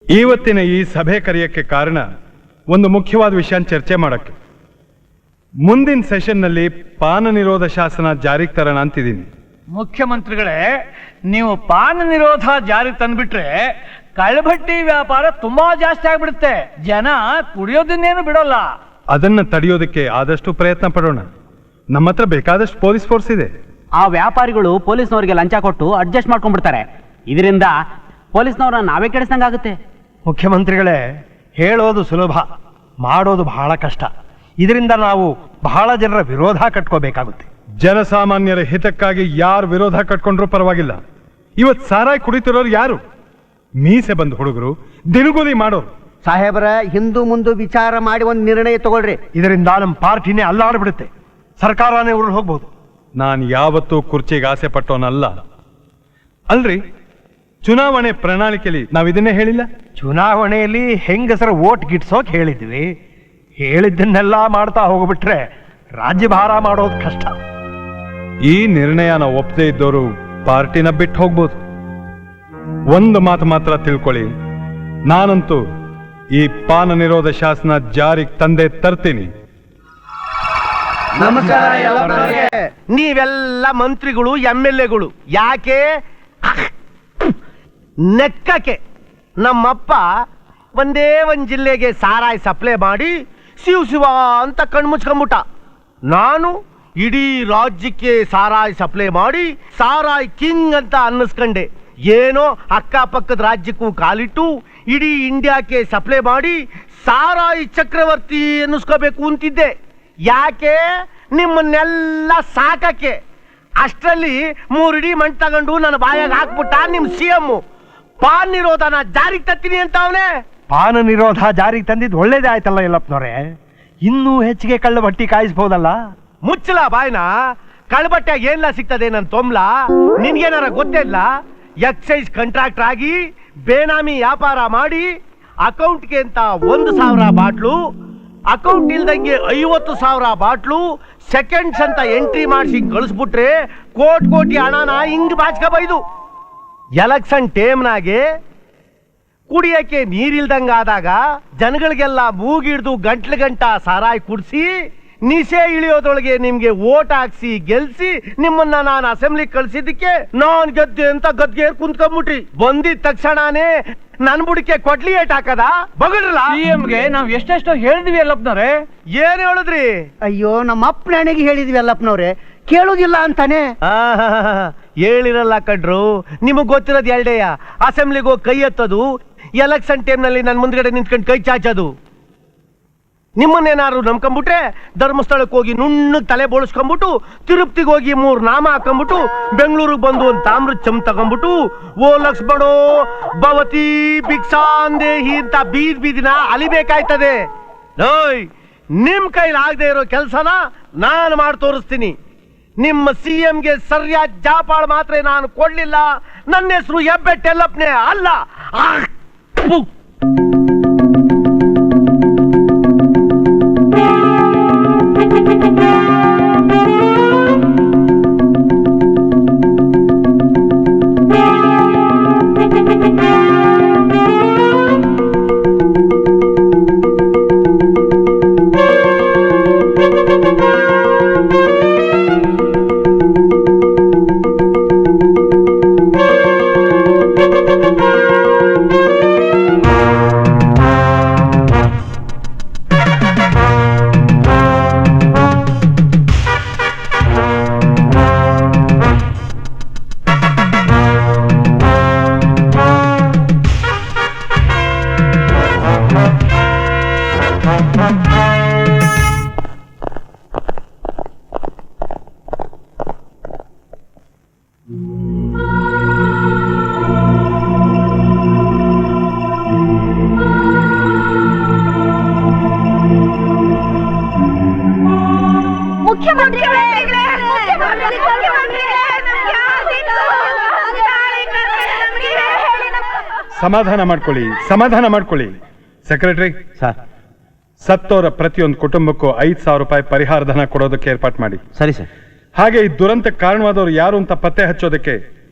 ಇವತ್ತಿನ ಈ ಸಭೆ ಕರೆಯಕ್ಕೆ ಕಾರಣ ಒಂದು ಮುಖ್ಯವಾದ ವಿಷಯ ಚರ್ಚೆ ಮಾಡಕ್ಕೆ. ಮುಂದಿನ ಸೆಷನ್ನಲ್ಲಿ ಪಾನ ನಿರೋಧ ಶಾಸನ ಜಾರಿಗೆ ತರೋಣ ಅಂತಿದ್ದೀನಿ. ಮುಖ್ಯಮಂತ್ರಿಗಳೇ, ನೀವು ಪಾನ ನಿರೋಧ ಜಾರಿ ತಂದ್ಬಿಟ್ರೆ ಕಳ್ಳಭಟ್ಟಿ ವ್ಯಾಪಾರ ತುಂಬಾ ಜಾಸ್ತಿ ಆಗ್ಬಿಡುತ್ತೆ. ಜನ ಕುಡಿಯೋದನ್ನೇನು ಬಿಡೋಲ್ಲ. ಅದನ್ನ ತಡೆಯೋದಕ್ಕೆ ಆದಷ್ಟು ಪ್ರಯತ್ನ ಪಡೋಣ. ನಮ್ಮ ಹತ್ರ ಬೇಕಾದಷ್ಟು ಪೊಲೀಸ್ ಫೋರ್ಸ್ ಇದೆ. ಆ ವ್ಯಾಪಾರಿಗಳು ಪೊಲೀಸ್ನವರಿಗೆ ಲಂಚ ಕೊಟ್ಟು ಅಡ್ಜಸ್ಟ್ ಮಾಡ್ಕೊಂಡ್ಬಿಡ್ತಾರೆ. ಇದರಿಂದ ಪೊಲೀಸ್ನವ್ರನ್ನ ನಾವೇ ಕೆಡಿಸ್ದಂಗಾಗುತ್ತೆ. ಮುಖ್ಯಮಂತ್ರಿಗಳೇ, ಹೇಳೋದು ಸುಲಭ, ಮಾಡೋದು ಬಹಳ ಕಷ್ಟ. ಇದರಿಂದ ನಾವು ಬಹಳ ಜನರ ವಿರೋಧ ಕಟ್ಕೋಬೇಕಾಗುತ್ತೆ. ಜನಸಾಮಾನ್ಯರ ಹಿತಕ್ಕಾಗಿ ಯಾರು ವಿರೋಧ ಕಟ್ಕೊಂಡ್ರೂ ಪರವಾಗಿಲ್ಲ. ಇವತ್ತು ಸಾರಾಯಿ ಕುಡಿತಿರೋರು ಯಾರು? ಮೀಸೆ ಬಂದ ಹುಡುಗರು, ದಿನಗೂಲಿ ಮಾಡೋರು. ಸಾಹೇಬರ, ಹಿಂದೂ ಮುಂದೆ ವಿಚಾರ ಮಾಡಿ ಒಂದು ನಿರ್ಣಯ ತಗೊಳ್ರಿ. ಇದರಿಂದ ನಮ್ಮ ಪಾರ್ಟಿನೇ ಅಲ್ಲಾಡ್ಬಿಡುತ್ತೆ, ಸರ್ಕಾರನೇ ಉರುಳು ಹೋಗ್ಬೋದು. ನಾನು ಯಾವತ್ತೂ ಕುರ್ಚಿಗೆ ಆಸೆ ಪಟ್ಟೋನಲ್ಲ. ಅಲ್ರಿ, ಚುನಾವಣೆ ಪ್ರಣಾಳಿಕೆಯಲ್ಲಿ ನಾವು ಇದನ್ನೇ ಹೇಳಿಲ್ಲ? ಚುನಾವಣೆಯಲ್ಲಿ ಹೆಂಗಸರ ಓಟ್ ಗಿಟ್ಸೋಕ್ ಹೇಳಿದ್ವಿ. ಹೇಳಿದ್ದನ್ನೆಲ್ಲ ಮಾಡ್ತಾ ಹೋಗ್ಬಿಟ್ರೆ ರಾಜ್ಯಭಾರ ಮಾಡೋದು ಕಷ್ಟ. ಈ ನಿರ್ಣಯನ ಒಪ್ಪದೇ ಇದ್ದವರು ಪಾರ್ಟಿನ ಬಿಟ್ಟು ಹೋಗ್ಬೋದು. ಒಂದು ಮಾತು ಮಾತ್ರ ತಿಳ್ಕೊಳ್ಳಿ, ನಾನಂತೂ ಈ ಪಾನ ನಿರೋಧ ಶಾಸನ ಜಾರಿಗೆ ತಂದೆ ತರ್ತೀನಿ. ನೀವೆಲ್ಲ ಮಂತ್ರಿಗಳು, MLAಗಳು ಯಾಕೆ ನೆಕ್ಕಕ್ಕೆ? ನಮ್ಮಪ್ಪ ಒಂದೇ ಒಂದು ಜಿಲ್ಲೆಗೆ ಸಾರಾಯಿ ಸಪ್ಲೈ ಮಾಡಿ ಶಿವ ಅಂತ ಕಣ್ಮುಚ್ಕೊಂಬಿಟ್ಟ. ನಾನು ಇಡೀ ರಾಜ್ಯಕ್ಕೆ ಸಾರಾಯಿ ಸಪ್ಲೈ ಮಾಡಿ ಸಾರಾಯಿ ಕಿಂಗ್ ಅಂತ ಅನ್ನಿಸ್ಕೊಂಡೆ. ಏನೋ ಅಕ್ಕಪಕ್ಕದ ರಾಜ್ಯಕ್ಕೂ ಕಾಲಿಟ್ಟು ಇಡೀ ಇಂಡಿಯಾಕ್ಕೆ ಸಪ್ಲೈ ಮಾಡಿ ಸಾರಾಯಿ ಚಕ್ರವರ್ತಿ ಅನ್ನಿಸ್ಕೋಬೇಕು ಅಂತಿದ್ದೆ. ಯಾಕೆ? ನಿಮ್ಮನ್ನೆಲ್ಲ ಸಾಕಕ್ಕೆ. ಅಷ್ಟರಲ್ಲಿ 3 ಇಡೀ ಮಣ್ಣು ತಗೊಂಡು ನನ್ನ ಬಾಯಾಗ ಹಾಕ್ಬಿಟ್ಟ ನಿಮ್ CM. ಪಾನ್ ನಿರೋಧನ ಜಾರಿಗೆ ತತ್ತೀನಿ ಅಂತ ಅವನೇ. ಪಾನ ನಿರೋಧ ಜಾರಿಗೆ ತಂದಿದ್ದು ಒಳ್ಳೇದೇ ಆಯ್ತಲ್ಲ ಯಲ್ಲಪ್ಪನವ್ರೆ. ಇನ್ನೂ ಹೆಚ್ಚಿಗೆ ಕಳ್ಳಭಟ್ಟಿ ಕಾಯಿಸ್ಬೋದಲ್ಲ. ಮುಚ್ಚಲ ಬಾಯ್ನ. ಕಳ್ಬಟ್ಟಾಗ ಏನ್ಲ ಸಿಗ್ತದೆ ನನ್ ತೊಂಬ್ಲ? ನಿನ್ಗೇನಾರ ಗೊತ್ತೇ ಇಲ್ಲ? ಎಕ್ಸೈಸ್ ಕಾಂಟ್ರಾಕ್ಟರ್ ಆಗಿ ಬೇನಾಮಿ ವ್ಯಾಪಾರ ಮಾಡಿ ಅಕೌಂಟ್ಗೆ ಅಂತ 1,000 ಬಾಟ್ಲು, ಅಕೌಂಟ್ ಇಲ್ದಂಗೆ 50,000 ಬಾಟ್ಲು, ಸೆಕೆಂಡ್ಸ್ ಅಂತ ಎಂಟ್ರಿ ಮಾಡಿಸಿ ಕಳಿಸ್ಬಿಟ್ರೆ ಕೋಟಿ ಹಣನ ಹಿಂಗ್ ಬಾಚ್ಕೋಬೈದು. ಎಲೆಕ್ಷನ್ ಟೇಮ್ನಾಗೆ ಕುಡಿಯಕ್ಕೆ ನೀರಿಲ್ದಂಗಾದಾಗ ಜನಗಳಿಗೆಲ್ಲ ಮೂಗಿಡ್ದು ಗಂಟ್ಲ ಸಾರಾಯಿ ಕುಡಿಸಿ ನಿಶೆ ಇಳಿಯೋದ್ರೊಳಗೆ ನಿಮ್ಗೆ ಓಟ್ ಹಾಕ್ಸಿ ಗೆಲ್ಸಿ ನಿಮ್ಮನ್ನ ನಾನು ಅಸೆಂಬ್ಲಿ ಕಳ್ಸಿದ್ದಕ್ಕೆ ನಾನ್ ಗೆದ್ದೆ ಅಂತ ಗದ್ಗೆ ಕುಂತ್ಕೊಂಡ್ಬಿಟ್ರಿ. ಬಂದಿದ ತಕ್ಷಣನೇ ನನ್ ಬುಡಕ್ಕೆ ಕೊಡ್ಲಿ ಏಟ್ ಹಾಕದ ಬಗಡ್ರಲ್ಲ. CMಗೆ ನಾವು ಎಷ್ಟೆಷ್ಟೋ ಹೇಳಿದ್ವಿ ಅಲ್ಲಪ್ಪನವ್ರೆ. ಏನ್ ಹೇಳಿದ್ರಿ? ಅಯ್ಯೋ, ನಮ್ಮ ಅಪ್ಪನಾಣಿಗೆ ಹೇಳಿದ್ವಿ ಅಲ್ಲಪ್ಪನವ್ರೆ, ಕೇಳುದಿಲ್ಲ ಅಂತಾನೆ. ಹೇಳಿರಲ್ಲ ಕಡ್ರು. ನಿಮಗ್ ಗೊತ್ತಿರೋದು ಎರಡೇಯ. ಅಸೆಂಬ್ಲಿಗೆ ಹೋಗಿ ಕೈ ಎತ್ತೋದು, ಎಲೆಕ್ಷನ್ ಟೈಮ್ನಲ್ಲಿ ನನ್ ಮುಂದ್ಗಡೆ ನಿಂತ್ಕೊಂಡು ಕೈ ಚಾಚೋದು. ನಿಮ್ಮನ್ನೇನಾದ್ರು ನಂಬ್ಕೊಂಡ್ಬಿಟ್ರೆ ಧರ್ಮಸ್ಥಳಕ್ಕೆ ಹೋಗಿ ನುಣ್ಣಗ್ ತಲೆ ಬೋಳಿಸ್ಕೊಂಡ್ಬಿಟ್ಟು, ತಿರುಪತಿಗೆ ಹೋಗಿ 3 ನಾಮ ಹಾಕೊಂಡ್ಬಿಟ್ಟು, ಬೆಂಗಳೂರಿಗೆ ಬಂದು ಒಂದು ತಾಮ್ರ ಚಮ್ ತಗೊಂಡ್ಬಿಟ್ಟು, ಓ ಲಕ್ಷ್ಮಣೋ ಭವತಿ ಭಿಕ್ಷಾಂದೇಹಿ ಅಂತ ಬೀದಿನ ಅಲಿಬೇಕಾಯ್ತದೆ. ಓಯ್, ನಿಮ್ ಕೈಲಿ ಆಗದೆ ಇರೋ ಕೆಲಸನ ನಾನು ಮಾಡಿ ತೋರಿಸ್ತೀನಿ. ನಿಮ್ಮ CMಗೆ ಸರಿಯಾದ ಜಾಪಾಳ ಮಾತ್ರ ನಾನು ಕೊಡ್ಲಿಲ್ಲ. ನನ್ನ ಹೆಸರು ಹೆಬ್ಬೆಟ್ಟೆಲ್ಲಪ್ಪನೇ ಅಲ್ಲ. ಸಮಾಧಾನ ಮಾಡ್ಕೊಳ್ಳಿ. ಸೆಕ್ರೆಟರಿ ಸರ್, ಸತ್ತೋರ ಪ್ರತಿಯೊಂದು ಕುಟುಂಬಕ್ಕೂ 5,000 ರೂಪಾಯಿ ಪರಿಹಾರ ಧನ ಕೊಡೋದಕ್ಕೆ ಏರ್ಪಾಟ್ ಮಾಡಿ. ಸರಿ ಸರ್. ಹಾಗೆ ಈ ದುರಂತಕ್ಕೆ ಕಾರಣವಾದವರು ಯಾರು ಅಂತ ಪತ್ತೆ ಹಚ್ಚೋದಕ್ಕೆ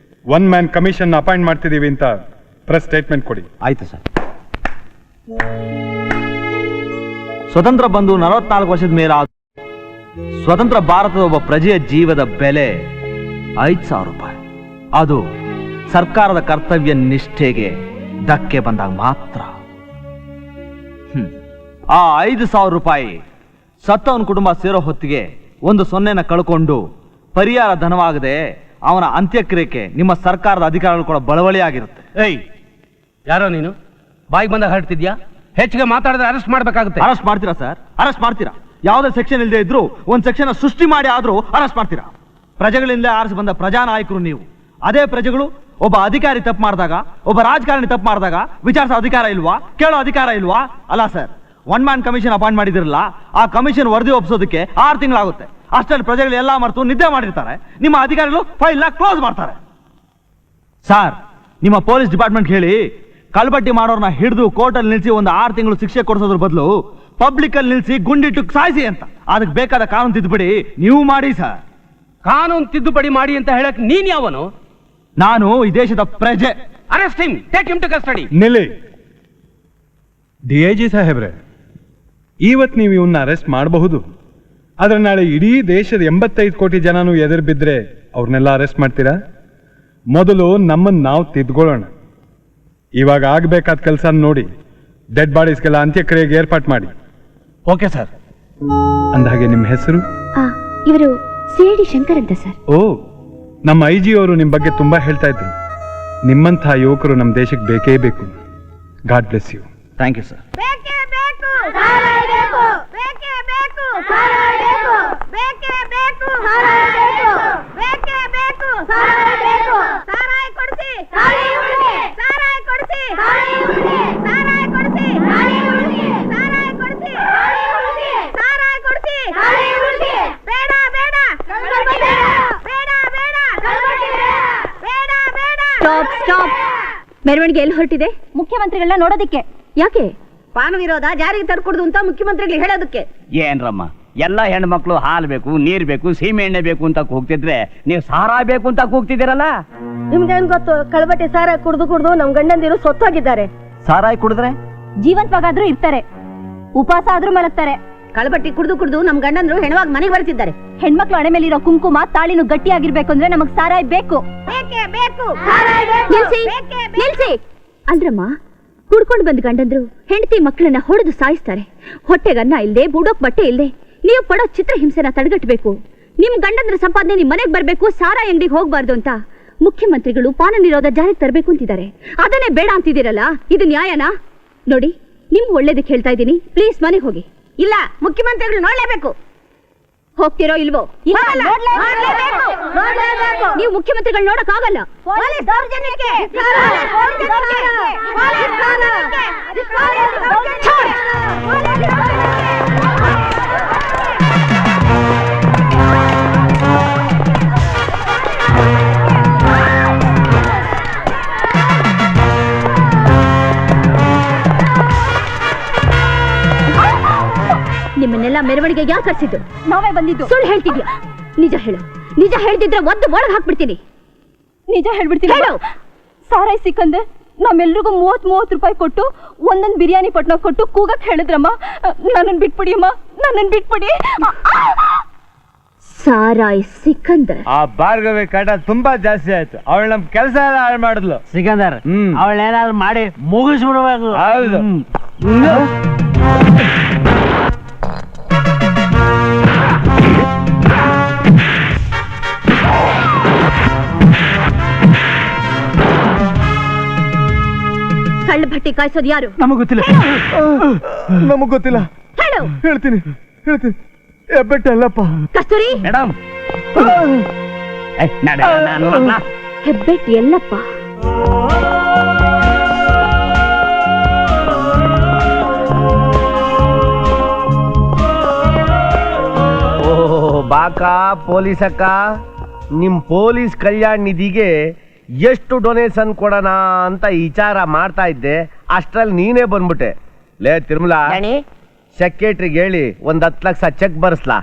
1 ಮ್ಯಾನ್ ಕಮಿಷನ್ ಅಪಾಯಿಂಟ್ ಮಾಡ್ತಿದೀವಿ ಅಂತ ಪ್ರೆಸ್ ಸ್ಟೇಟ್ಮೆಂಟ್ ಕೊಡಿ. ಆಯ್ತು ಸರ್. ಸ್ವತಂತ್ರ ಬಂದು 44 ವರ್ಷದ ಮೇಲೆ ಸ್ವತಂತ್ರ ಭಾರತದ ಒಬ್ಬ ಪ್ರಜೆಯ ಜೀವದ ಬೆಲೆ 5,000 ರೂಪಾಯಿ. ಅದು ಸರ್ಕಾರದ ಕರ್ತವ್ಯ ನಿಷ್ಠೆಗೆ ಧಕ್ಕೆ ಬಂದಾಗ ಮಾತ್ರ. ಆ 5,000 ರೂಪಾಯಿ ಸತ್ತವನ ಕುಟುಂಬ ಸೇರೋ ಹೊತ್ತಿಗೆ 1 ಕಳ್ಕೊಂಡು ಪರಿಹಾರ ಧನವಾಗದೆ ಅವನ ಅಂತ್ಯಕ್ರಿಯೆಗೆ ನಿಮ್ಮ ಸರ್ಕಾರದ ಅಧಿಕಾರಿಗಳು ಕೂಡ ಬಳವಳಿ ಆಗಿರುತ್ತೆ. ಏಯ್, ಯಾರೋ ನೀನು ಬಾಯಿಗೆ ಬಂದಾಗ ಹರಡ್ತಿದ್ಯಾ? ಹೆಚ್ಚಿಗೆ ಮಾತಾಡಿದ್ರೆ ಅರೆಸ್ಟ್ ಮಾಡ್ಬೇಕಾಗುತ್ತೆ. ಅರೆಸ್ಟ್ ಮಾಡ್ತೀರಾ ಸರ್? ಅರೆಸ್ಟ್ ಮಾಡ್ತೀರಾ? ಯಾವುದೇ ಸೆಕ್ಷನ್ ಇಲ್ಲದೆ ಇದ್ರು ಒಂದು ಸೆಕ್ಷನ್ ಸೃಷ್ಟಿ ಮಾಡಿ ಆದ್ರೂ ಅರೆಸ್ಟ್ ಮಾಡ್ತೀರಾ? ಪ್ರಜೆಗಳಿಂದ ಆರಿಸಿ ಬಂದ ಪ್ರಜಾನಾಯಕರು ನೀವು. ಅದೇ ಪ್ರಜೆಗಳು ಒಬ್ಬ ಅಧಿಕಾರಿ ತಪ್ಪು ಮಾಡಿದಾಗ, ಒಬ್ಬ ರಾಜಕಾರಣಿ ತಪ್ಪು ಮಾಡಿದಾಗ ವಿಚಾರಿಸೋ ಅಧಿಕಾರ ಇಲ್ವಾ? ಕೇಳೋ ಅಧಿಕಾರ ಇಲ್ವಾ? ಅಲ್ಲ ಸರ್, 1 ಮ್ಯಾನ್ ಕಮಿಷನ್ ಅಪಾಯಿಂಟ್ ಮಾಡಿದಿರಲ್ಲ, ಆ ಕಮಿಷನ್ ವರದಿ ಒಪ್ಪಿಸೋದಕ್ಕೆ 6 ತಿಂಗಳಾಗುತ್ತೆ. ಅಷ್ಟರಲ್ಲಿ ಪ್ರಜೆಗಳು ಎಲ್ಲ ಮರೆತು ನಿದ್ದೆ ಮಾಡಿರ್ತಾರೆ. ನಿಮ್ಮ ಅಧಿಕಾರಿಗಳು ಫೈಲ್ನ ಕ್ಲೋಸ್ ಮಾಡ್ತಾರೆ. ಸರ್, ನಿಮ್ಮ ಪೊಲೀಸ್ ಡಿಪಾರ್ಟ್ಮೆಂಟ್ ಹೇಳಿ ಕಳ್ಬಟ್ಟಿ ಮಾಡೋರ್ನ ಹಿಡಿದು ಕೋರ್ಟಲ್ಲಿ ನಿಲ್ಲಿಸಿ 6 ತಿಂಗಳು ಶಿಕ್ಷೆ ಕೊಡಿಸೋದ್ರ ಬದಲು ಪಬ್ಲಿಕ್ ಅಲ್ಲಿ ನಿಲ್ಲಿಸಿ ಗುಂಡಿಟ್ಟು ಸಾಯಿಸಿ ಅಂತ ಅದಕ್ಕೆ ಬೇಕಾದ ಕಾನೂನು ತಿದ್ದುಪಡಿ ನೀವು ಮಾಡಿ ಸರ್. ಕಾನೂನು ತಿದ್ದುಪಡಿ ಮಾಡಿ ಅಂತ ಹೇಳಕ್ ನೀನ್ ಯಾವನು? ನಾನು ಈ ದೇಶದ ಪ್ರಜೆ. Arrest him, take him to custody. ನಿಲ್ಲಿ. DIG ಸಾಹೇಬ್ರೆ, ಇವತ್ತು ನೀವು ಇವನ್ನ ಅರೆಸ್ಟ್ ಮಾಡಬಹುದು, ಆದ್ರೆ ನಾಳೆ ಇಡೀ ದೇಶದ 85 ಕೋಟಿ ಜನನು ಎದುರು ಬಿದ್ದರೆ ಅವ್ರನ್ನೆಲ್ಲ ಅರೆಸ್ಟ್ ಮಾಡ್ತೀರಾ? ಮೊದಲು ನಮ್ಮನ್ನು ನಾವು ತಿದ್ಕೊಳ್ಳೋಣ. ಇವಾಗ ಆಗ್ಬೇಕಾದ ಕೆಲಸ ನೋಡಿ ಡೆಡ್ ಬಾಡೀಸ್ಗೆಲ್ಲ ಅಂತ್ಯಕ್ರಿಯೆಗೆ ಏರ್ಪಾಟ್ ಮಾಡಿ. Okay sir. ಅಂದಹಾಗೆ ನಿಮ್ಮ ಹೆಸರು? ಇವರು CID ಶಂಕರ್ ಅಂತ ಸರ್. ಓ, ನಮ್ಮ IG ಅವರು ನಿಮ್ಮ ಬಗ್ಗೆ ತುಂಬಾ ಹೇಳ್ತಾ ಇದ್ರು. ನಿಮ್ಮಂಥ ಯುವಕರು ನಮ್ಮ ದೇಶಕ್ಕೆ ಬೇಕೇ ಬೇಕು. God bless you. Thank you sir. Stop. ಮೆರವಣಿಗೆ ಎಲ್ಲಿ ಹೊರಟಿದೆ? ಮುಖ್ಯಮಂತ್ರಿಗಳನ್ನ ನೋಡೋದಿಕ್ಕೆ. ಯಾಕೆ? ಪಾನ ವಿರೋಧ ಜಾರಿಗೆ ತರ್ಕೊಡುದು ಅಂತ ಮುಖ್ಯಮಂತ್ರಿಗಳು ಹೇಳೋದಕ್ಕೆ. ಏನ್ರಮ್ಮ, ಎಲ್ಲ ಹೆಣ್ಮಕ್ಳು ಹಾಲು ಬೇಕು, ನೀರ್ ಬೇಕು, ಸೀಮೆ ಎಣ್ಣೆ ಬೇಕು ಅಂತ ಕೂಗ್ತಿದ್ರೆ ನೀವು ಸಾರಾ ಬೇಕು ಅಂತ ಕೂಗ್ತಿದ್ದೀರಲ್ಲ? ನಿಮ್ಗೇನ್ ಗೊತ್ತು? ಕಳಬಟ್ಟೆ ಸಾರ ಕುಡ್ದು ನಮ್ ಗಂಡಂದಿರು ಸೊತ್ತೋಗಿದ್ದಾರೆ. ಸಾರಾಯಿ ಕುಡಿದ್ರೆ ಜೀವಂತವಾಗಾದ್ರೂ ಇರ್ತಾರೆ, ಉಪವಾಸ ಆದ್ರೂ ಮಲಗ್ತಾರೆ. ಕಳಬಟ್ಟಿ ಕುಡ್ದು ನಮ್ ಗಂಡಂದ್ರು ಹೆಣವಾಗಿ ಮನೆಗೆ ಬರ್ತಿದ್ದಾರೆ. ಹೆಣ್ಮಕ್ಳು ಹಣೆ ಮೇಲಿರೋ ಕುಂಕುಮ ತಾಳಿನೂ ಗಟ್ಟಿಯಾಗಿರ್ಬೇಕು ಅಂದ್ರೆ ನಮಗ್ ಸಾರಾಯಿ ಬೇಕು. ನಿಲ್ಸಿ ಅಂದ್ರಮ್ಮ, ಕುಡ್ಕೊಂಡು ಬಂದ್ ಗಂಡಂದ್ರು ಹೆಂಡತಿ ಮಕ್ಕಳನ್ನ ಹೊಡೆದು ಸಾಯಿಸ್ತಾರೆ. ಹೊಟ್ಟೆಗನ್ನ ಇಲ್ದೆ, ಬುಡೋಕ್ ಬಟ್ಟೆ ಇಲ್ದೆ ನೀವು ಪಡೋ ಚಿತ್ರ ಹಿಂಸೆನ ತಡೆಗಟ್ಟಬೇಕು. ನಿಮ್ ಗಂಡಂದ್ರ ಸಂಪಾದನೆ ನಿಮ್ ಮನೆಗ್ ಬರ್ಬೇಕು, ಸಾರಾಯಿ ಅಂಗಡಿಗೆ ಹೋಗ್ಬಾರ್ದು ಅಂತ ಮುಖ್ಯಮಂತ್ರಿಗಳು ಪಾನ ನಿರೋಧ ಜಾರಿಗೆ ತರಬೇಕು ಅಂತಿದ್ದಾರೆ. ಅದನ್ನೇ ಬೇಡ ಅಂತಿದ್ದೀರಲ್ಲ, ಇದು ನ್ಯಾಯನಾ? ನೋಡಿ, ನಿಮ್ ಒಳ್ಳೇದಕ್ಕೆ ಹೇಳ್ತಾ ಇದ್ದೀನಿ, ಪ್ಲೀಸ್ ಮನೆಗೆ ಹೋಗಿ. ಇಲ್ಲ, ಮುಖ್ಯಮಂತ್ರಿಗಳು ನೋಡ್ಲೇಬೇಕು. ಹೋಗ್ತಿರೋ ಇಲ್ವೋ? ನೀವು ಮುಖ್ಯಮಂತ್ರಿಗಳು ನೋಡಕ್ ಆಗಲ್ಲ. ನಿಮ್ಮನ್ನೆಲ್ಲ ಮೆರವಣಿಗೆಗೆ ಯಾಕೆ ಕರ್ಸಿದ್ದು? ನಾವೇ ಬಂದಿದ್ದು. ಸುಳ್ಳು ಹೇಳ್ತಿದ್ಯಾ? ನಿಜ ಹೇಳು. ನಿಜ ಹೇಳ್ತಿದ್ರೆ ಒದ್ದು ಒಳಗೆ ಹಾಕ್ಬಿಡ್ತೀನಿ. ನಿಜ ಹೇಳ್ಬಿಡ್ತೀನಿ. ಹೇಳು. ಸಾರಾಯಿ ಸಿಕ್ಕಂದೆ ನಮ್ಮೆಲ್ರಿಗೂ 30 ರೂಪಾಯಿ ಕೊಟ್ಟು ಒಂದೊಂದು ಬಿರಿಯಾನಿ ಪಟ್ನ ಕೊಟ್ಟು ಕೂಗಕ್ ಹೇಳಿದ್ರಮ್ಮ. ನನ್ನನ್ನು ಬಿಟ್ಬಿಡಿ ಅಮ್ಮ, ನನ್ನನ್ನು ಬಿಟ್ಬಿಡಿ. ಸಾರಾಯಿ ಸಿಕ್ಕಂದರ್. ಆ ಭಾರ್ಗವಿ ಕಾಟ ತುಂಬಾ ಜಾಸ್ತಿ ಆಯ್ತು. ಅವಳು ನಮ್ ಕೆಲಸ ಎಲ್ಲ ಹಾಳು ಮಾಡಿದ್ಲು. ಸಿಕಂದರ್, ಅವಳೇನಾದ್ರು ಮಾಡಿ ಮುಗಿಸ್ಬಿಡ್ಬೇಕು. ಹೌದು. ಕಳ್ಳ ಭಟ್ಟಿ ಕಾಯಿಸೋದು ಯಾರು? ನಮಗ್ ಗೊತ್ತಿಲ್ಲ. ನಮಗ್ ಗೊತ್ತಿಲ್ಲ. ಹೇಳು. ಹೇಳ್ತೀನಿ. ಹೆಬ್ಬೆಟ್ಟಲ್ಲಪ್ಪ. ಕಸ್ತೂರಿ ಮೇಡಮ್, ಹೆಬ್ಬೆಟ್ ಎಲ್ಲಪ್ಪ? ಬಾಕ ಪೊಲೀಸ್ ಅಕ್ಕ, ನಿಮ್ ಪೊಲೀಸ್ ಕಲ್ಯಾಣ ನಿಧಿಗೆ ಎಷ್ಟು ಡೊನೇಷನ್ ಕೊಡೋಣ ಅಂತ ವಿಚಾರ ಮಾಡ್ತಾ ಇದ್ದೆ. ಅಷ್ಟ್ರಲ್ಲಿ ನೀನೇ ಬಂದ್ಬಿಟ್ಟೆ. ಲೇ ತಿರುಮಲಾ, ಸೆಕ್ರೆಟರಿಗೆ ಹೇಳಿ 10 ಲಕ್ಷ ಚೆಕ್ ಬರ್ಸ್ಲಾ.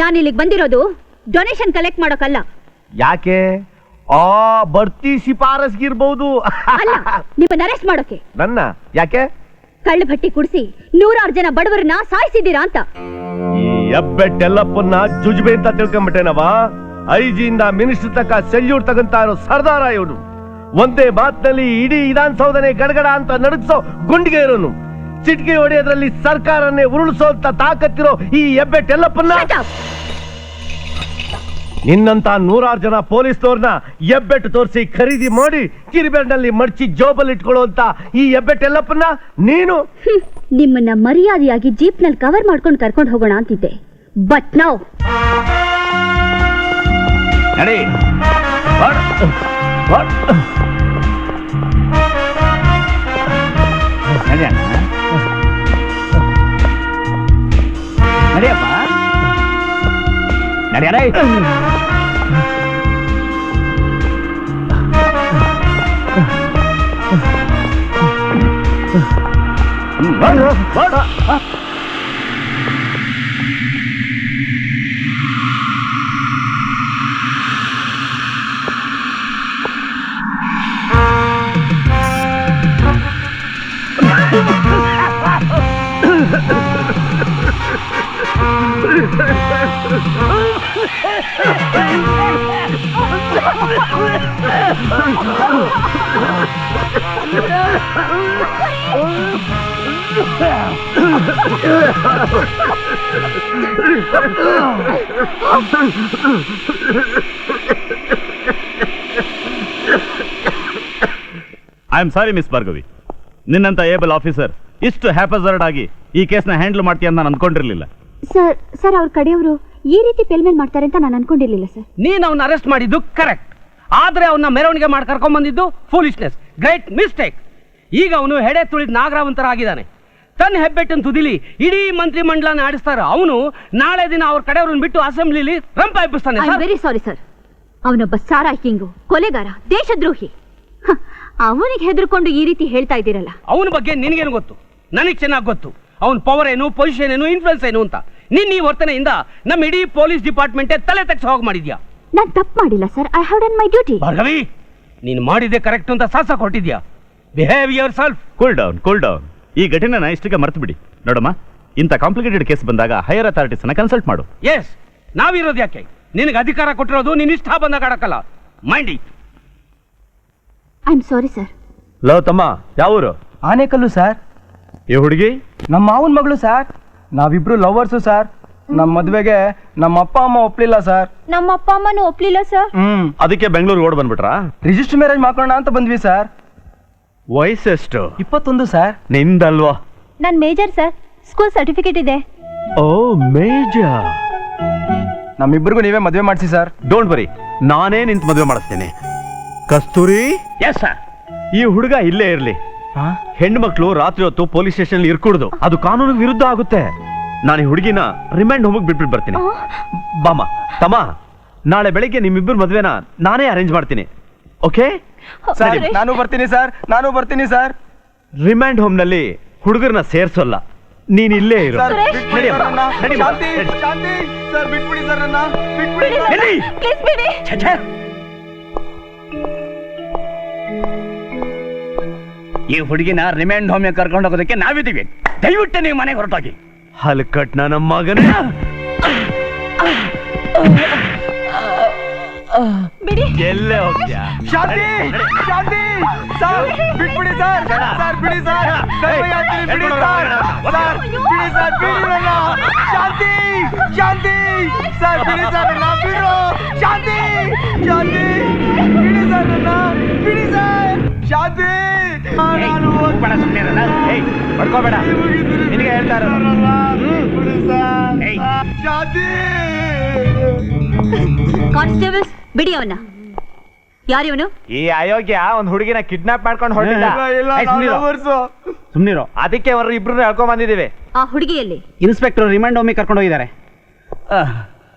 ನಾನು ಇಲ್ಲಿಗೆ ಬಂದಿರೋದು ಡೊನೇಷನ್ ಕಲೆಕ್ಟ್ ಮಾಡೋಕಲ್ಲ. ಯಾಕೆ? ಬಡ್ತಿ ಶಿಫಾರಸ್ಗಿರ್ಬಹುದು. ನಿಮ್ಮನ್ನ ಅರೆಸ್ಟ್ ಮಾಡೋಕೆ. ನನ್ನ ಯಾಕೆ? ಕಳ್ಳ ಭಟ್ಟಿ ಕುಡಿಸಿ 100 ಜನ ಬಡವರನ್ನ ಸಾಯಿಸಿದ್ದೀರಾ ಅಂತ. ಈ ಎಬ್ಬೆಟ್ಟೆಲ್ಲಪ್ಪನ್ನ ಜುಜುಬೆ ಅಂತ ತಿಳ್ಕೊಂಬಿಟ್ಟೇನವ. ಐಜಿಯಿಂದ ಮಿನಿಸ್ಟರ್ ತಕ್ಕ ಸೆಲ್ಯೂಟ್ ತಗಂತ ಇರೋ ಸರ್ದಾರ ಇವನು. ಒಂದೇ ಮಾತಿನಲ್ಲಿ ಇಡೀ ವಿಧಾನಸೌಧನೆ ಗಡಗಡ ಅಂತ ನಡುಗಿಸೋ ಗುಂಡಿಗೆ ಇರೋನು. ಚಿಟ್ಕಿ ಹೊಡೆಯೋದ್ರಲ್ಲಿ ಸರ್ಕಾರನ್ನೇ ಉರುಳಿಸೋ ಅಂತ ತಾಕತ್ತಿರೋ ಈ ಎಬ್ಬೆಟ್ಟೆಲ್ಲಪ್ಪನ್ನ, ನಿನ್ನಂತ 100 ಜನ ಪೊಲೀಸ್ನವ್ರನ್ನ ಎಬ್ಬೆಟ್ಟು ತೋರಿಸಿ ಖರೀದಿ ಮಾಡಿ ಕಿರಿಬೆಂಡಲ್ಲಿ ಮಡ್ಚಿ ಜೋಬಲ್ಲಿ ಇಟ್ಕೊಳ್ಳುವಂತ ಈ ಎಬ್ಬೆಟ್ಟೆಲ್ಲಪ್ಪನ್ನ ನೀನು. ನಿಮ್ಮನ್ನ ಮರ್ಯಾದೆಯಾಗಿ ಜೀಪ್ನಲ್ಲಿ ಕವರ್ ಮಾಡ್ಕೊಂಡು ಕರ್ಕೊಂಡು ಹೋಗೋಣ ಅಂತಿದ್ದೆ, ಬಟ್ ನಾವು ನಡಿ. ನಡಿಯಪ್ಪ ನಡಿಯರೇ. I am sorry miss Bhargavi, ನಿನ್ನಂತ ಏಬಲ್ ಆಫೀಸರ್ ಇಷ್ಟು ಹ್ಯಾಪಜರ್ಡ್ ಆಗಿ ಈ ಕೇಸ್ನ ಹ್ಯಾಂಡಲ್ ಮಾಡ್ತೀಯ ಅಂತ ನಾನು ಅನ್ಕೊಂಡಿರ್ಲಿಲ್ಲ. ಸರ್ ಅವ್ರ ಕಡೆಯವರು ಈ ರೀತಿ ಪೇಲ್ಮೇಲ್ ಮಾಡ್ತಾರೆ ಅಂತ ನಾನು ಅನ್ಕೊಂಡಿರ್ಲಿಲ್ಲ ಸರ್. ನೀನ್ ಅವನ್ನ ಅರೆಸ್ಟ್ ಮಾಡಿದ್ದು ಕರೆಕ್ಟ್, ಆದ್ರೆ ಅವನ್ನ ಮೆರವಣಿಗೆ ಮಾಡಿ ಕರ್ಕೊಂಡ್ ಬಂದಿದ್ದು ಫೂಲಿಶ್ನೆಸ್, ಗ್ರೇಟ್ ಮಿಸ್ಟೇಕ್. ಈಗ ಅವನು ಹೆಡೆ ತುಳಿದ ನಾಗರಾವಂತರ ಆಗಿದ್ದಾನೆ. ತನ್ನ ಹೆಬ್ಬೆಟ್ಟನ್ನು ತುದಿಲಿ ಇಡೀ ಮಂತ್ರಿ ಮಂಡಲನ ಆಡಿಸ್ತಾರ. ಅವನು ನಾಳೆ ದಿನ ಅವ್ರ ಕಡೆಯವ್ರನ್ನ ಬಿಟ್ಟು ಅಸೆಂಬ್ಲಿಲಿ ರಂಪ ಎಬ್ಬಿಸ್ತಾನೆ. I am very sorry sir. ಅವನೊಬ್ಬ ಸಾರಾ ಕಿಂಗು, ಕೊಲೆಗಾರ, ದೇಶದ್ರೋಹಿ. ಅವನಿಗೆ ಹೆದರ್ಕೊಂಡು ಈ ರೀತಿ ಹೇಳ್ತಾ ಇದ್ದೀರಲ್ಲ. ಅವನ ಬಗ್ಗೆ ನಿನಗೇನು ಗೊತ್ತು? ನನಗೆ ಚೆನ್ನಾಗಿ ಗೊತ್ತು. ಅವನ ಪವರ್ ಏನು, ಪೊಸಿಷನ್ ಏನು, ಇನ್ಫ್ಲುಯೆನ್ಸ್ ಏನು ಅಂತ. ನಿನ್ನ ಈ ವರ್ತನೆಯಿಂದ ನಮ್ಮ ಇಡೀ ಪೊಲೀಸ್ ಡಿಪಾರ್ಟ್ಮೆಂಟೇ ತಲೆ ತಗ್ಸಿ ಹೋಗಿ ಮಾಡಿದ್ಯಾ. ನಾನು ತಪ್ಪು ಮಾಡಿಲ್ಲ sir. I have done my duty. Bhargavi, ನೀನು ಮಾಡಿದ್ದೆ ಕರೆಕ್ಟ್ ಅಂತ ಸಾಹಸ ಕೊಟ್ಟಿದ್ಯಾ. Behave yourself. Cool down. ಈ ಘಟನೆನ ಇಷ್ಟಕ್ಕೆ ಮರ್ತು ಬಿಡಿ. ನೋಡಮ್ಮ, ಇಂಥ ಕಾಂಪ್ಲಿಕೇಟೆಡ್ ಕೇಸ್ ಬಂದಾಗ ಹೈಯರ್ ಅಥಾರಿಟೀಸ್ ಕನ್ಸಲ್ಟ್ ಮಾಡು. ಎಸ್, ನಾವಿರೋದು ಯಾಕೆ? ನಿನಗೆ ಅಧಿಕಾರ ಕೊಟ್ಟಿರೋದು ನಿನ್ನ ಇಷ್ಟ ಬಂದಾಗ ಆಡಕ್ಕಲ್ಲ. Mind it. I am sorry sir. ಲವ್ ತಮ್ಮ, ಯಾವೂರು? ಆನೇಕಲ್ಲು ಸರ್. ಈ ಹುಡುಗಿ ನಮ್ಮ ಮಾವನ ಮಗಳು ಸರ್. ನಾವಿಬ್ರು ಲವರ್ಸು ಸರ್. ನಮ್ಮ ಮದ್ವೆಗೆ ನಮ್ಮ ಅಪ್ಪ ಅಮ್ಮ ಒಪ್ಲಿಲ್ಲ ಸರ್. ನಮ್ಮ ಅಪ್ಪ ಅಮ್ಮನೂ ಒಪ್ಲಿಲ್ಲ ಸರ್. ಅದಕ್ಕೆ ಬೆಂಗಳೂರಿಗೆ ಓಡ್ ಬಂದ್ಬಿಟ್ರಾ? ರಿಜಿಸ್ಟರ್ ಮ್ಯಾರೇಜ್ ಮಾಡ್ಕೊಳ್ಳೋಣ ಅಂತ ಬಂದ್ವಿ ಸರ್. ವಯಸ್ಸೆಷ್ಟು? 21 ಸರ್. ನಿಂದಲ್ವಾ? ನನ್ ಮೇಜರ್ ಸರ್. ಸ್ಕೂಲ್ ಸರ್ಟಿಫಿಕೇಟ್ ಇದೆ. ಓ ಮೇಜರ್. ನಮ್ಮಿಬ್ಬರಿಗೂ ನೀವೇ ಮದ್ವೆ ಮಾಡಿಸಿ ಸರ್. ಡೋಂಟ್ ವರಿ, ನಾನೇ ನಿಂತು ಮದುವೆ ಮಾಡಿಸ್ತೇನೆ. ಕಸ್ತೂರಿ, ಎಸ್ ಸರ್. ಈ ಹುಡುಗ ಇಲ್ಲೇ ಇರ್ಲಿ. ಹೆಣ್ಣು ಮಕ್ಕಳು ರಾತ್ರಿ ಹೊತ್ತು ಪೊಲೀಸ್ ಸ್ಟೇಷನ್ ಇರ್ಕೂಡ್ದು, ಅದು ಕಾನೂನಿಗೆ ವಿರುದ್ಧ ಆಗುತ್ತೆ. ನಾನು ಈ ಹುಡುಗಿನ ರಿಮ್ಯಾಂಡ್ ಹೋಮಕ್ಕೆ ಬಿಟ್ಬಿಟ್ಟು ಬರ್ತೀನಿ. ಬಾಮ ತಮ್ಮ, ನಾಳೆ ಬೆಳಿಗ್ಗೆ ನಿಮ್ಮಿಬ್ಬರು ಮದ್ವೆನ ನಾನೇ ಅರೇಂಜ್ ಮಾಡ್ತೀನಿ. ಓಕೆ? ನಾನು ಬರ್ತೀನಿ ಸರ್. ರಿಮ್ಯಾಂಡ್ ಹೋಮ್ ನಲ್ಲಿ ಹುಡುಗರನ್ನ ಸೇರ್ಸೋಲ್ಲ, ನೀನ್ ಇಲ್ಲೇ ಇರು. ಈ ಹುಡುಗಿನ ರಿಮ್ಯಾಂಡ್ ಹೋಮ್ ಕರ್ಕೊಂಡು ಹೋಗೋದಕ್ಕೆ ನಾವಿದ್ದೀವಿ. ದಯವಿಟ್ಟು ನೀವು ಮನೆಗೆ ಹೊರಟೋಗಿ. ಹಲ್ಕಟ್ ನನ್ನ ಮಗನೇ. ಎಲ್ಲೇ ಹೋಗ್ತೀಯಾ? ಶಾಂತಿ ಸರ್, ಬಿಟ್ಬಿಡಿ ಸರ್. ಸರ್ ಬಿಡಿ ಸರ್. ಬಿಡಿ ಸರ್. ಸರ್ ಬಿಡಿ ಸರ್. ಶಾಂತಿ ಸರ್, ಬಿಡಿ ಸರ್. ಬಿಡು ಶಾಂತಿ. ಬಿಡಿ ಸರ್. ಬಿಡಿ ಸರ್. ಶಾಂತಿ. ಪಡ್ಕೋಬೇಡ, ನಿನಗೆ ಹೇಳ್ತಾ ಇರೋದು. ಶಾಂತಿ. ಕಾನ್ಸ್ಟೇಬಲ್ಸ್, ಬಿಡಿ ಅವನ್ನ. ಯಾರಿವನು? ಈ ಅಯೋಗ್ಯ ಒಂದ್ ಹುಡುಗಿನ ಕಿಡ್ನಾಪ್ ಮಾಡ್ಕೊಂಡು ಹೊರಟಿದ್ದ. ಸುಮ್ನಿರೋ. ಅದಕ್ಕೆ ಅವ್ರ ಇಬ್ರು ಹೇಳ್ಕೊಂಡ್ ಬಂದಿದ್ದೀವಿ. ಆ ಹುಡುಗಿಯಲ್ಲಿ ಇನ್ಸ್ಪೆಕ್ಟರ್ ರಿಮ್ಯಾಂಡ್ ಹೋಮಿಗೆ ಕರ್ಕೊಂಡು ಹೋಗಿದ್ದಾರೆ.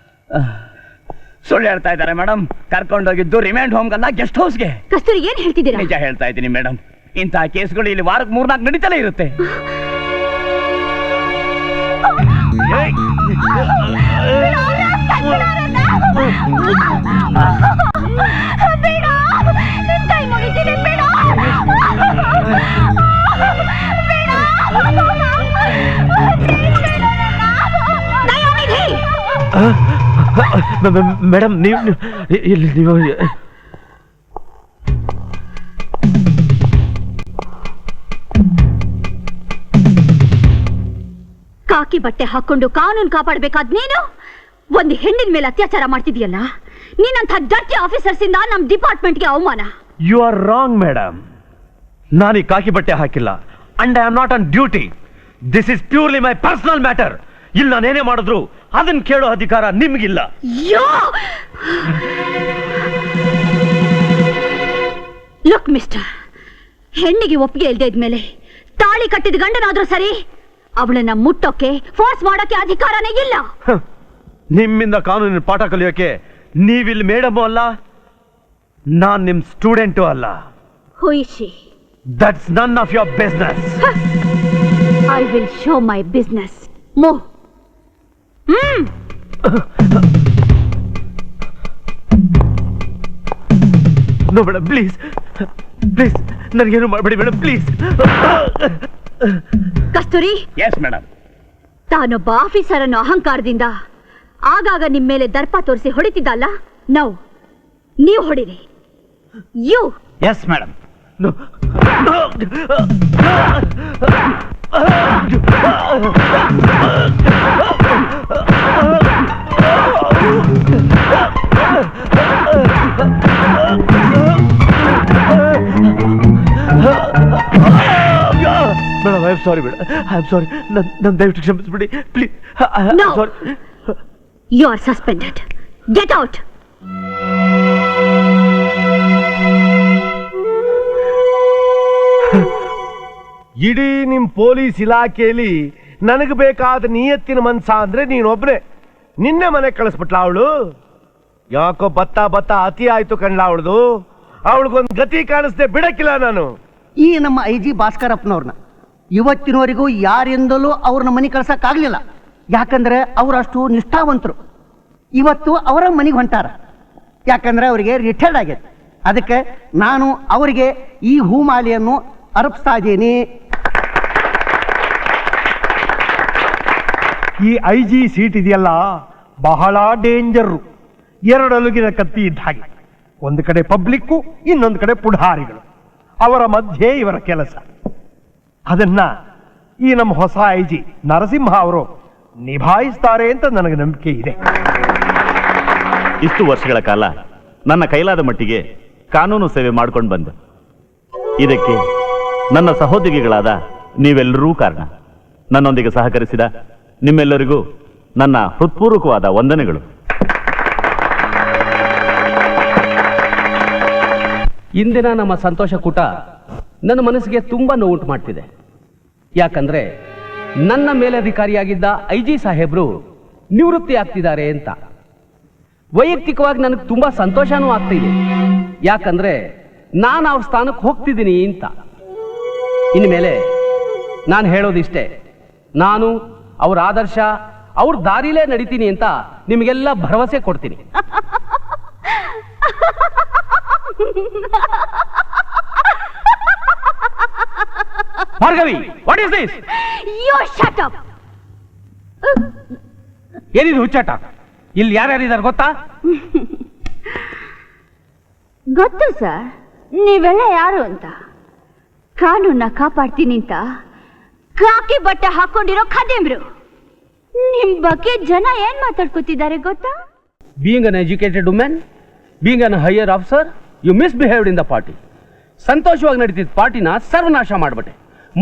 ಸುಳ್ಳು ಹೇಳ್ತಾ ಇದ್ದಾರೆ ಮೇಡಮ್. ಕರ್ಕೊಂಡೋಗಿದ್ದು ರಿಮ್ಯಾಂಡ್ ಹೋಮ್ಗಲ್ಲ, ಗೆಸ್ಟ್ ಹೌಸ್ಗೆ. ಕಸ್ತೂರಿ, ಏನ್ ಹೇಳ್ತಿದ್ದೀರಾ? ನಿಜ ಹೇಳ್ತಾ ಇದ್ದೀನಿ ಮೇಡಮ್. ಇಂತಹ ಕೇಸ್ಗಳು ಇಲ್ಲಿ ವಾರಕ್ಕೆ 3-4 ನಡೀತಲೇ ಇರುತ್ತೆ. ಮೇಡಮ್ ನೀವು ಇಲ್ಲಿ ನೀವು ಕಾಕಿ ಬಟ್ಟೆ ಹಾಕೊಂಡು ಕಾನೂನು ಕಾಪಾಡಬೇಕಾದ್ ನೀನು ಒಂದು ಹೆಣ್ಣಿನ ಮೇಲೆ ಅತ್ಯಾಚಾರ ಮಾಡ್ತಿದ್ಯಲ್ಲ. ನೀನಂಥ ಡರ್ಟಿ ಆಫೀಸರ್ಸ್ ಇಂದ ನಮ್ ಡಿಪಾರ್ಟ್ಮೆಂಟ್ಗೆ ಅವಮಾನ. You are wrong madam. ನಾನು ಈ ಕಾಕಿ ಬಟ್ಟೆ ಹಾಕಿಲ್ಲ and I am not on duty. This is purely my personal matter. ಇಲ್ಲಿ ನಾನೇನೇ ಮಾಡಿದ್ರು ಅದನ್ನ ಕೇಳೋ ಅಧಿಕಾರ ನಿಮ್ಗಿಲ್ಲ. ಲುಕ್ ಮಿಸ್ಟರ್, ಹೆಣ್ಣಿಗೆ ಒಪ್ಪಿಗೆ ಇಲ್ದೇ ಇದ್ಮೇಲೆ ತಾಳಿ ಕಟ್ಟಿದ ಗಂಡನಾದ್ರೂ ಸರಿ, ಅವಳನ್ನ ಮುಟ್ಟೋಕೆ ಫೋರ್ಸ್ ಮಾಡೋಕೆ ಅಧಿಕಾರನೇ ಇಲ್ಲ. ನಿಮ್ಮಿಂದ ಕಾನೂನಿನ ಪಾಠ ಕಲಿಯೋಕೆ ನೀವಿಲ್ಲಿ ಮೇಡಮ್ ಅಲ್ಲ, ನಾನ್ ನಿಮ್ ಸ್ಟೂಡೆಂಟು ಅಲ್ಲ. Who is she? That's none of your business. I will show my business. Move. No madam, please. Please, ನನಗೇನು ಮಾಡಬೇಡಿ madam, please. Kasturi, yes madam. ತಾನೊಬ್ಬ ಆಫೀಸರ್ ಅನ್ನೋ ಅಹಂಕಾರದಿಂದ ಆಗಾಗ ನಿಮ್ಮ ಮೇಲೆ ದರ್ಪ ತೋರಿಸಿ ಹೊಡಿತಿದ್ದಲ್ಲ, ನೀವು ಹೊಡಿರಿ. You. Yes madam. No. Madam, I am sorry madam, I am sorry. ನನ್ನ ದಯವಿಟ್ಟು ಕ್ಷಮಿಸ್ಬಿಡಿ please. No. Sorry. You are suspended. Get out. ಇಡೀ ನಿಮ್ ಪೊಲೀಸ್ ಇಲಾಖೆಯಲ್ಲಿ ನನಗೆ ಬೇಕಾದ ನಿಯತ್ತಿನ ಮನ್ಸ ಅಂದ್ರೆ ನೀನೊಬ್ನೇ. ನಿನ್ನೆ ಮನೆ ಕಳಿಸ್ಬಿಟ್ಲ ಅವಳು. ಯಾಕೋ ಬತ್ತ ಅತಿ ಆಯ್ತು ಕಣ್ಲ ಅವಳದು. ಅವಳಿಗೊಂದು ಗತಿ ಕಾಣಿಸ್ದೆ ಬಿಡಕ್ಕಿಲ್ಲ ನಾನು. ಈ ನಮ್ಮ IG ಭಾಸ್ಕರಪ್ಪನವ್ರನ್ನ ಇವತ್ತಿನವರೆಗೂ ಯಾರಿಂದಲೂ ಅವ್ರನ್ನ ಮನೆ ಕಳ್ಸಕ್ಕಾಗ್ಲಿಲ್ಲ. ಯಾಕಂದ್ರೆ ಅವರಷ್ಟು ನಿಷ್ಠಾವಂತರು. ಇವತ್ತು ಅವರ ಮನೆಗೆ ಹೊಂಟಾರ, ಯಾಕಂದ್ರೆ ಅವರಿಗೆ ರಿಟೈರ್ಡ್ ಆಗೈತೆ. ಅದಕ್ಕೆ ನಾನು ಅವರಿಗೆ ಈ ಹೂಮಾಲೆಯನ್ನು ಅರ್ಪಿಸ್ತಾ ಇದ್ದೀನಿ. ಈ IG ಸೀಟ್ ಇದೆಯಲ್ಲ, ಬಹಳ ಡೇಂಜರು. ಎರಡು ಅಲುಗಿನ ಕತ್ತಿ ಇದ್ದ ಹಾಗೆ. ಒಂದು ಕಡೆ ಪಬ್ಲಿಕ್ಕು, ಇನ್ನೊಂದು ಕಡೆ ಪುಢಾರಿಗಳು. ಅವರ ಮಧ್ಯೆ ಇವರ ಕೆಲಸ. ಅದನ್ನ ಈ ನಮ್ಮ ಹೊಸ IG ನರಸಿಂಹ ಅವರು ನಿಭಾಯಿಸ್ತಾರೆ ಅಂತ ನನಗೆ ನಂಬಿಕೆ ಇದೆ. ಇಷ್ಟು ವರ್ಷಗಳ ಕಾಲ ನನ್ನ ಕೈಲಾದ ಮಟ್ಟಿಗೆ ಕಾನೂನು ಸೇವೆ ಮಾಡ್ಕೊಂಡು ಬಂದೆ. ಇದಕ್ಕೆ ನನ್ನ ಸಹೋದ್ಯೋಗಿಗಳಾದ ನೀವೆಲ್ಲರೂ ಕಾರಣ. ನನ್ನೊಂದಿಗೆ ಸಹಕರಿಸಿದ ನಿಮ್ಮೆಲ್ಲರಿಗೂ ನನ್ನ ಹೃತ್ಪೂರ್ವಕವಾದ ವಂದನೆಗಳು. ಇಂದಿನ ನಮ್ಮ ಸಂತೋಷ ಕೂಟ ನನ್ನ ಮನಸ್ಸಿಗೆ ತುಂಬಾ ನೋವುಂಟು ಮಾಡ್ತಿದೆ. ಯಾಕಂದ್ರೆ ನನ್ನ ಮೇಲಧಿಕಾರಿಯಾಗಿದ್ದ IG ಸಾಹೇಬ್ರು ನಿವೃತ್ತಿ ಆಗ್ತಿದ್ದಾರೆ ಅಂತ. ವೈಯಕ್ತಿಕವಾಗಿ ನನಗೆ ತುಂಬಾ ಸಂತೋಷನೂ ಆಗ್ತಿದೆ. ಯಾಕಂದ್ರೆ ನಾನು ಅವ್ರ ಸ್ಥಾನಕ್ಕೆ ಹೋಗ್ತಿದ್ದೀನಿ ಅಂತ. ಇನ್ಮೇಲೆ ನಾನು ಹೇಳೋದಿಷ್ಟೇ, ನಾನು ಅವ್ರ ಆದರ್ಶ, ಅವ್ರ ದಾರಿಲೇ ನಡೀತೀನಿ ಅಂತ ನಿಮಗೆಲ್ಲ ಭರವಸೆ ಕೊಡ್ತೀನಿ. Bhargavi, what is this? You shut up. ಏನಿದು ಹುಚ್ಚಾಟ? ಇಲ್ಲಿ ಯಾರ್ಯಾರಿದ್ದಾರೆ ಗೊತ್ತಾ? ಗೊತ್ತು ಸರ್, ನೀವೆಲ್ಲ ಯಾರು ಅಂತ. ಕಾನೂನ ಕಾಪಾಡ್ತೀನಿ ಅಂತ ಕಾಕಿ ಬಟ್ಟೆ ಹಾಕೊಂಡಿರೋ ಖದೀಮ್ರು. ನಿಮ್ ಬಗ್ಗೆ ಜನ ಏನ್ ಮಾತಾಡ್ಕೊತಿದ್ದಾರೆ ಗೊತ್ತಾ? Being an educated woman, being an higher officer, you misbehaved in the party. ಸಂತೋಷವಾಗಿ ನಡೀತಿದ್ದ ಪಾರ್ಟಿನ ಸರ್ವನಾಶ ಮಾಡ್ಬಿಟ್ಟೆ.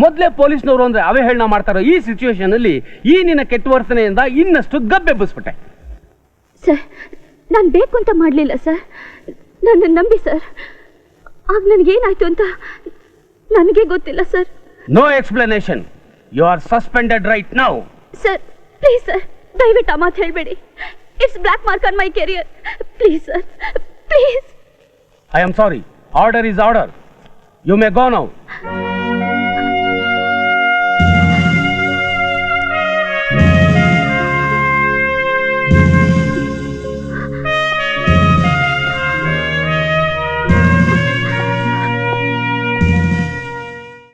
ಮೊದಲೇ ಪೊಲೀಸ್ನವರು ಅಂದ್ರೆ ಅವಹೇಳನ ಮಾಡ್ತಾರೋ ಈ ಸಿಚುವೇಶನ್ ಅಲ್ಲಿ ಈ ನಿನ್ನ ಕೆಟ್ಟ ವರ್ತನೆಯಿಂದ ಇನ್ನಷ್ಟು ಗಬ್ಬೆಬ್ಬಿಸ್ಬಿಟ್ಟೆ. ಸರ್, ನಾನು ಬೇಕು ಅಂತ ಮಾಡಲಿಲ್ಲ ಸರ್. ನನ್ನ ನಂಬಿ ಸರ್. ಆಗ ನನಗೇನಾಯ್ತು ಅಂತ ನನಗೆ ಗೊತ್ತಿಲ್ಲ sir. No explanation. You are suspended right now. Sir, please sir, ದಯವಿಟ್ಟು ಆ ಮಾತು ಹೇಳಬೇಡಿ. It's black mark on my career. Please sir, please. I am sorry. Order is order. You may go now.